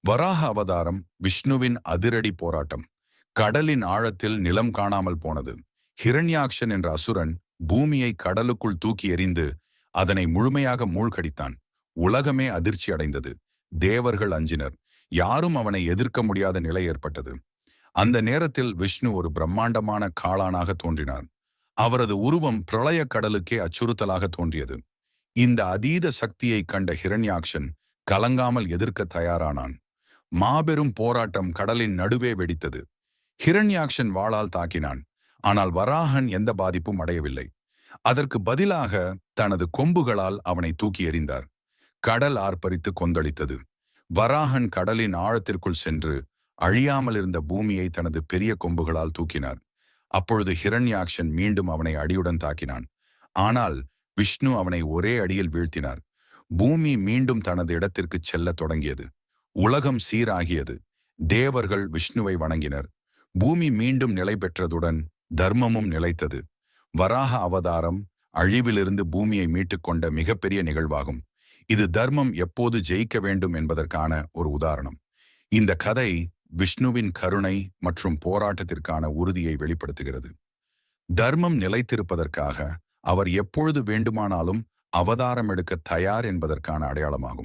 வராக அவதாரம் விஷ்ணுவின் அதிரடி போராட்டம். கடலின் ஆழத்தில் நிலம் காணாமல் போனது. ஹிரண்யாக்ஷன் என்ற அசுரன் பூமியை கடலுக்குள் தூக்கி எறிந்து அதனை முழுமையாக மூழ்கடித்தான். உலகமே அதிர்ச்சி அடைந்தது. தேவர்கள் அஞ்சினர். யாரும் அவனை எதிர்க்க முடியாத நிலை ஏற்பட்டது. அந்த நேரத்தில் விஷ்ணு ஒரு பிரம்மாண்டமான காளானாக தோன்றினார். அவரது உருவம் பிரளய கடலுக்கே அச்சுறுத்தலாக தோன்றியது. இந்த அதீத சக்தியை கண்ட ஹிரண்யாக்ஷன் கலங்காமல் எதிர்க்க தயாரானான். மாபெரும் போராட்டம் கடலின் நடுவே வெடித்தது. ஹிரண்யாக்ஷன் வாளால் தாக்கினான். ஆனால் வராகன் எந்த பாதிப்பும் அடையவில்லை. அதற்கு பதிலாக தனது கொம்புகளால் அவனை தூக்கி எறிந்தார். கடல் ஆர்ப்பரித்து கொந்தளித்தது. வராகன் கடலின் ஆழத்திற்குள் சென்று அழியாமல் இருந்த பூமியை தனது பெரிய கொம்புகளால் தூக்கினார். அப்பொழுது ஹிரண்யாக்ஷன் மீண்டும் அவனை அடியுடன் தாக்கினான். ஆனால் விஷ்ணு அவனை ஒரே அடியில் வீழ்த்தினார். பூமி மீண்டும் தனது இடத்திற்கு செல்லத் தொடங்கியது. உலகம் சீராகியது. தேவர்கள் விஷ்ணுவை வணங்கினர். பூமி மீண்டும் நிலை பெற்றதுடன் தர்மமும் நிலைத்தது. வராக அவதாரம் அழிவிலிருந்து பூமியை மீட்டுக்கொண்ட மிகப்பெரிய நிகழ்வாகும். இது தர்மம் எப்போது ஜெயிக்க வேண்டும் என்பதற்கான ஒரு உதாரணம். இந்த கதை விஷ்ணுவின் கருணை மற்றும் போராட்டத்திற்கான உறுதியை வெளிப்படுத்துகிறது. தர்மம் நிலைத்திருப்பதற்காக அவர் எப்பொழுது வேண்டுமானாலும் அவதாரம் எடுக்க தயார் என்பதற்கான அடையாளமாகும்.